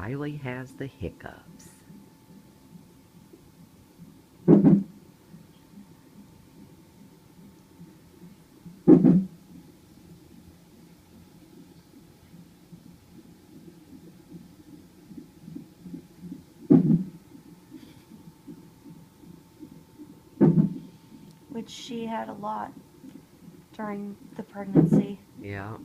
Riley has the hiccups. Which she had a lot during the pregnancy. Yeah.